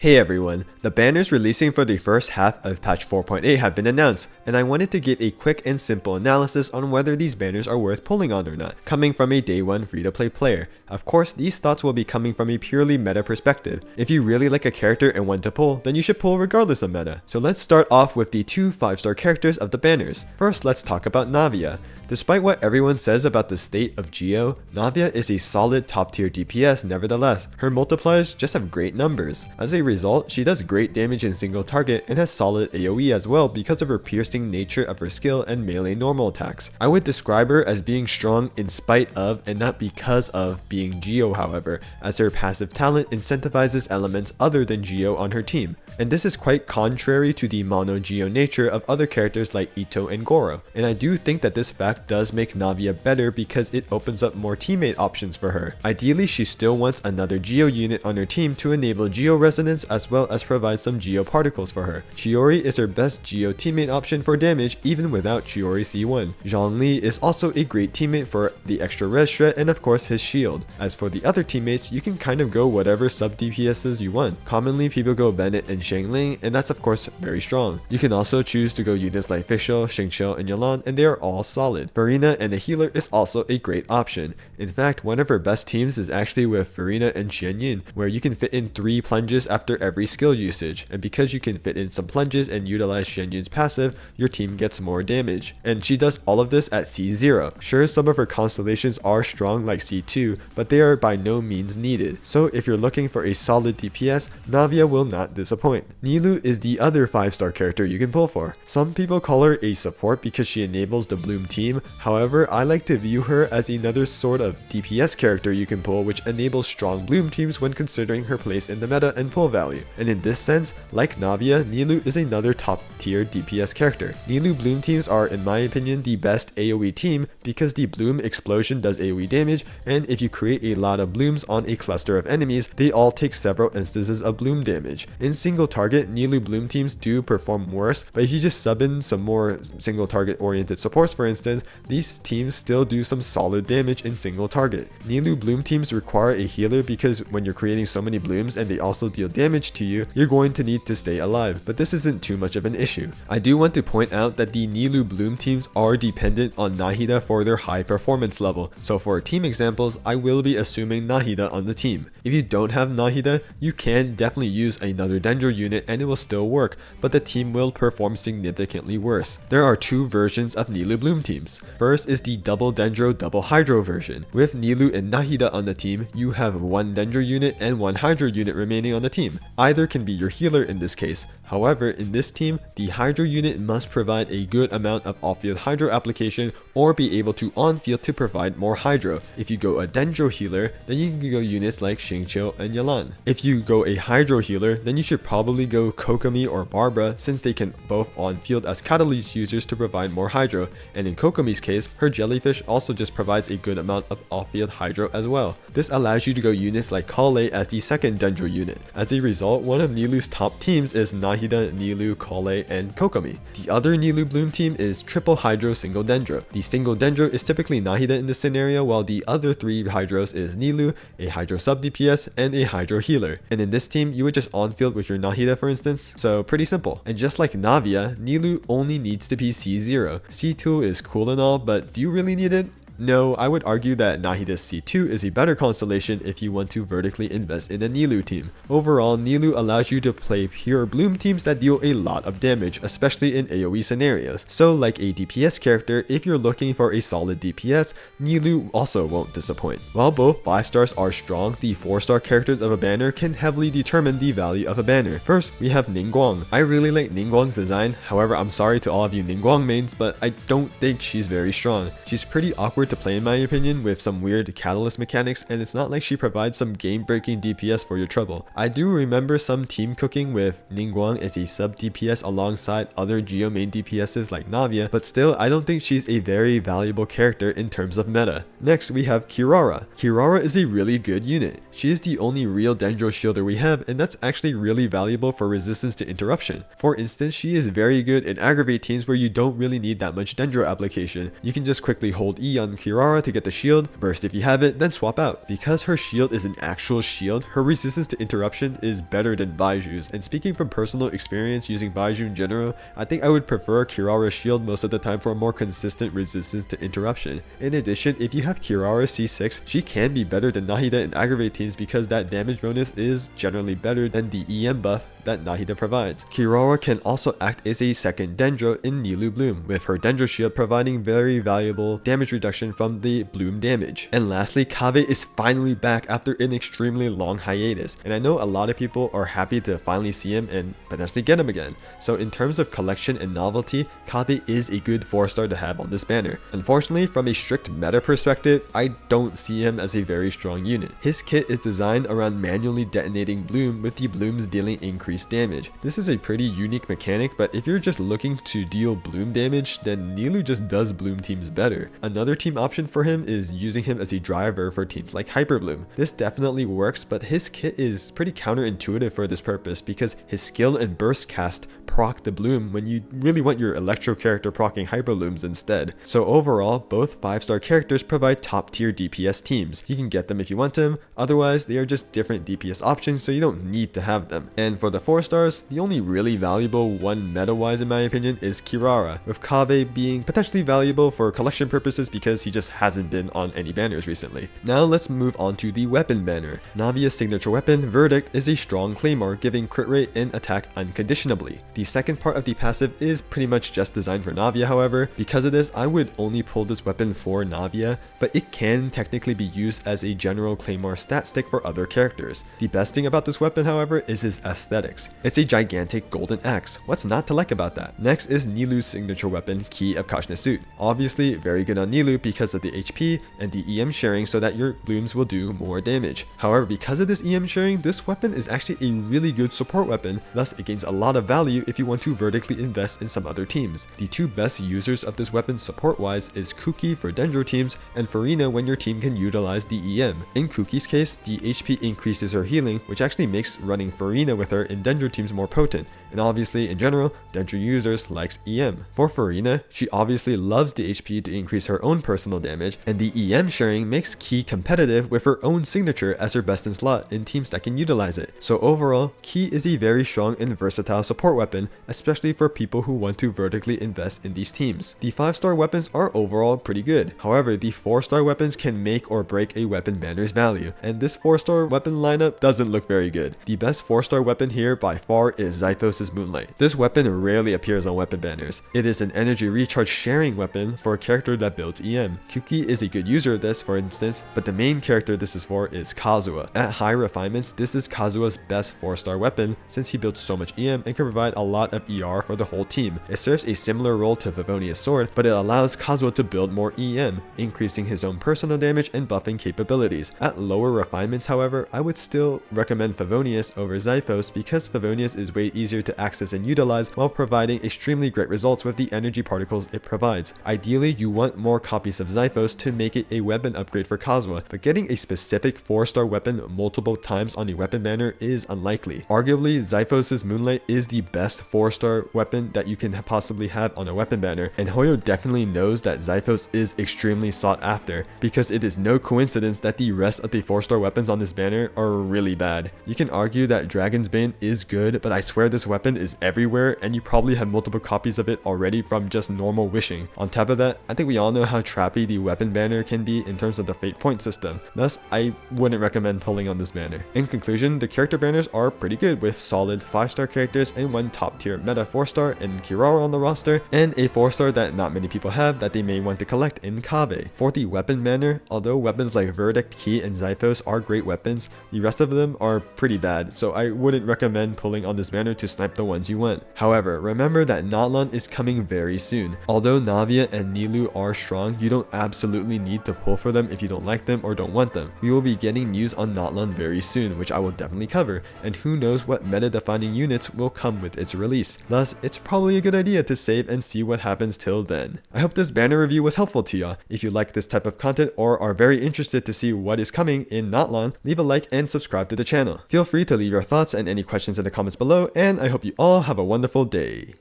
Hey everyone, the banners releasing for the first half of patch 4.8 have been announced, and I wanted to give a quick and simple analysis on whether these banners are worth pulling on or not, coming from a day 1 free-to-play player. Of course, these thoughts will be coming from a purely meta perspective. If you really like a character and want to pull, then you should pull regardless of meta. So let's start off with the 2 5-star characters of the banners. First, let's talk about Navia. Despite what everyone says about the state of Geo, Navia is a solid top tier DPS nevertheless. Her multipliers just have great numbers. As a result, she does great damage in single target and has solid AoE as well because of her piercing nature of her skill and melee normal attacks. I would describe her as being strong in spite of and not because of being Geo however, as her passive talent incentivizes elements other than Geo on her team. And this is quite contrary to the mono Geo nature of other characters like Itto and Goro. And I do think that this fact does make Navia better because it opens up more teammate options for her. Ideally, she still wants another Geo unit on her team to enable Geo resonance as well as provide some Geo particles for her. Chiori is her best Geo teammate option for damage even without Chiori C1. Zhongli is also a great teammate for the extra res shred and of course his shield. As for the other teammates, you can kind of go whatever sub DPSs you want. Commonly people go Bennett and Xiangling, and that's of course very strong. You can also choose to go units like Fischl, Xingqiu, and Yalan, and they are all solid. Farina and a healer is also a great option. In fact, one of her best teams is actually with Farina and Xianyin, where you can fit in 3 plunges after every skill usage, and because you can fit in some plunges and utilize Xianyin's passive, your team gets more damage. And she does all of this at C0. Sure, some of her constellations are strong like C2, but they are by no means needed. So if you're looking for a solid DPS, Navia will not disappoint. Nilou is the other 5-star character you can pull for. Some people call her a support because she enables the Bloom team. However, I like to view her as another sort of DPS character you can pull which enables strong Bloom teams when considering her place in the meta and pull value. And in this sense, like Navia, Nilou is another top tier DPS character. Nilou Bloom teams are in my opinion the best AoE team because the Bloom explosion does AoE damage, and if you create a lot of Blooms on a cluster of enemies, they all take several instances of Bloom damage. In single target, Nilou Bloom teams do perform worse, but if you just sub in some more single target oriented supports for instance, these teams still do some solid damage in single target. Nilou Bloom teams require a healer because when you're creating so many Blooms and they also deal damage to you, you're going to need to stay alive, but this isn't too much of an issue. I do want to point out that the Nilou Bloom teams are dependent on Nahida for their high performance level, so for team examples, I will be assuming Nahida on the team. If you don't have Nahida, you can definitely use another Dendro unit and it will still work, but the team will perform significantly worse. There are 2 versions of Nilou Bloom teams. First is the double Dendro double Hydro version. With Nilou and Nahida on the team, you have 1 Dendro unit and 1 Hydro unit remaining on the team. Either can be your healer in this case. However, in this team, the Hydro unit must provide a good amount of off-field Hydro application or be able to on-field to provide more Hydro. If you go a Dendro healer, then you can go units like Xingqiu and Yalan. If you go a Hydro healer, then you should probably go Kokomi or Barbara since they can both on-field as catalyst users to provide more Hydro, and in Kokomi's case, her jellyfish also just provides a good amount of off-field Hydro as well. This allows you to go units like Kale as the second Dendro unit. As a result, one of Nilou's top teams is Nahida, Nilou, Kale, and Kokomi. The other Nilou Bloom team is triple Hydro single Dendro. The single Dendro is typically Nahida in this scenario, while the other 3 Hydros is Nilou, a Hydro sub DPS, and a Hydro healer. And in this team, you would just on-field with your Nahida for instance, so pretty simple. And just like Navia, Nilou only needs to be C0. C2 is cool and all, but do you really need it? No, I would argue that Nahida's C2 is a better constellation if you want to vertically invest in a Nilou team. Overall, Nilou allows you to play pure Bloom teams that deal a lot of damage, especially in AoE scenarios. So like a DPS character, if you're looking for a solid DPS, Nilou also won't disappoint. While both 5 stars are strong, the 4-star characters of a banner can heavily determine the value of a banner. First, we have Ningguang. I really like Ningguang's design, however I'm sorry to all of you Ningguang mains, but I don't think she's very strong. She's pretty awkward to play in my opinion with some weird catalyst mechanics, and it's not like she provides some game-breaking DPS for your trouble. I do remember some team cooking with Ningguang as a sub DPS alongside other Geo main DPSs like Navia, but still I don't think she's a very valuable character in terms of meta. Next we have Kirara. Kirara is a really good unit. She is the only real Dendro shielder we have, and that's actually really valuable for resistance to interruption. For instance, she is very good in aggravate teams where you don't really need that much Dendro application. You can just quickly hold E on on Kirara to get the shield, burst if you have it, then swap out. Because her shield is an actual shield, her resistance to interruption is better than Baiju's, and speaking from personal experience using Baiju in general, I think I would prefer Kirara's shield most of the time for a more consistent resistance to interruption. In addition, if you have Kirara C6, she can be better than Nahida in aggravate teams because that damage bonus is generally better than the EM buff that Nahida provides. Kirara can also act as a second Dendro in Nilou Bloom, with her Dendro shield providing very valuable damage reduction from the Bloom damage. And lastly, Kaveh is finally back after an extremely long hiatus, and I know a lot of people are happy to finally see him and potentially get him again. So in terms of collection and novelty, Kaveh is a good 4-star to have on this banner. Unfortunately, from a strict meta perspective, I don't see him as a very strong unit. His kit is designed around manually detonating Bloom, with the Blooms dealing increased damage. This is a pretty unique mechanic, but if you're just looking to deal Bloom damage, then Nilou just does Bloom teams better. Another team option for him is using him as a driver for teams like Hyper Bloom. This definitely works, but his kit is pretty counterintuitive for this purpose because his skill and burst cast proc the Bloom when you really want your Electro character proccing Hyper Blooms instead. So overall, both 5-star characters provide top tier DPS teams. You can get them if you want them, otherwise they are just different DPS options, so you don't need to have them. And for the 4-stars, the only really valuable one meta-wise in my opinion is Kirara, with Kaveh being potentially valuable for collection purposes because he just hasn't been on any banners recently. Now let's move on to the weapon banner. Navia's signature weapon, Verdict, is a strong claymore giving crit rate and attack unconditionally. The second part of the passive is pretty much just designed for Navia, however. Because of this, I would only pull this weapon for Navia, but it can technically be used as a general claymore stat stick for other characters. The best thing about this weapon, however, is his aesthetics. It's a gigantic golden axe. What's not to like about that? Next is Nilou's signature weapon, Key of Kashnasut. Obviously very good on Nilou because of the HP and the EM sharing so that your blooms will do more damage. However, because of this EM sharing, this weapon is actually a really good support weapon, thus it gains a lot of value if you want to vertically invest in some other teams. The two best users of this weapon support wise is Kuki for Dendro teams and Farina when your team can utilize the EM. In Kuki's case, the HP increases her healing, which actually makes running Farina with her in Dendro teams more potent, and obviously in general, Dendro users likes EM. For Farina, she obviously loves the HP to increase her own personal damage, and the EM sharing makes Key competitive with her own signature as her best in slot in teams that can utilize it. So overall, Key is a very strong and versatile support weapon, especially for people who want to vertically invest in these teams. The 5-star weapons are overall pretty good. However, the 4-star weapons can make or break a weapon banner's value, and this 4-star weapon lineup doesn't look very good. The best 4-star weapon here by far is Zyphos' Moonlight. This weapon rarely appears on weapon banners. It is an energy recharge sharing weapon for a character that builds EM. Kuki is a good user of this, for instance, but the main character this is for is Kazuha. At high refinements, this is Kazuha's best 4-star weapon since he builds so much EM and can provide a lot of ER for the whole team. It serves a similar role to Favonia's sword, but it allows Kazuha to build more EM, increasing his own personal damage and buffing capabilities. At lower refinements, however, I would still recommend Favonius over Zyphos because Favonius is way easier to access and utilize while providing extremely great results with the energy particles it provides. Ideally, you want more copies of Zyphos to make it a weapon upgrade for Kazuha, but getting a specific 4-star weapon multiple times on a weapon banner is unlikely. Arguably, Zyphos' Moonlight is the best 4-star weapon that you can possibly have on a weapon banner, and Hoyo definitely knows that Zyphos is extremely sought after because it is no coincidence that the rest of the 4-star weapons on this banner are really bad. You can argue that Dragon's Bane is good, but I swear this weapon is everywhere and you probably have multiple copies of it already from just normal wishing. On top of that, I think we all know how trappy the weapon banner can be in terms of the fate point system, thus I wouldn't recommend pulling on this banner. In conclusion, the character banners are pretty good with solid 5-star characters and one top tier meta 4-star in Kirara on the roster, and a 4-star that not many people have that they may want to collect in Kaveh. For the weapon banner, although weapons like Verdict, Key, and Zyphos are great weapons, the rest of them are pretty bad, so I wouldn't recommend pulling on this banner to snipe the ones you want. However, remember that natlan is coming very soon. Although Navia and Nilou are strong, you don't absolutely need to pull for them if you don't like them or don't want them. We will be getting news on natlan very soon, which I will definitely cover, and who knows what meta-defining units will come with its release. Thus, it's probably a good idea to save and see what happens till then. I hope this banner review was helpful to y'all. If you like this type of content or are very interested to see what is coming in natlan, leave a like and subscribe to the channel. Feel free to leave your thoughts and any questions in the comments below, and I hope you all have a wonderful day.